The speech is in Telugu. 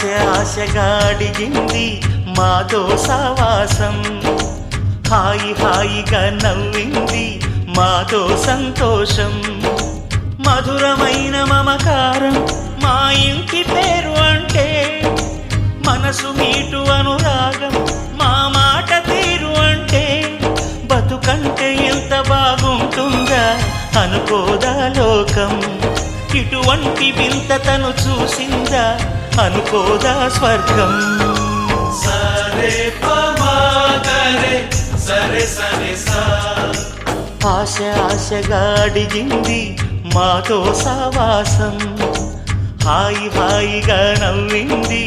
ఆశగా అడిగింది మాతో సావాసం, హాయిగా నవ్వింది మాతో సంతోషం, మధురమైన మమకారం మా ఇంటి పేరు అంటే, మనసు మీటు అనురాగం మా మాట తీరు అంటే, బతుకంటే ఎంత బాగుంటుందా అనుకోదా లోకం, ఇటువంటి వింత తను చూసిందా అనుకోదా స్వర్గం. సరే పమాగరే సరే సరే సా, ఆశగా అడిగింది మాతో సావాసం, హాయిగా నవ్వింది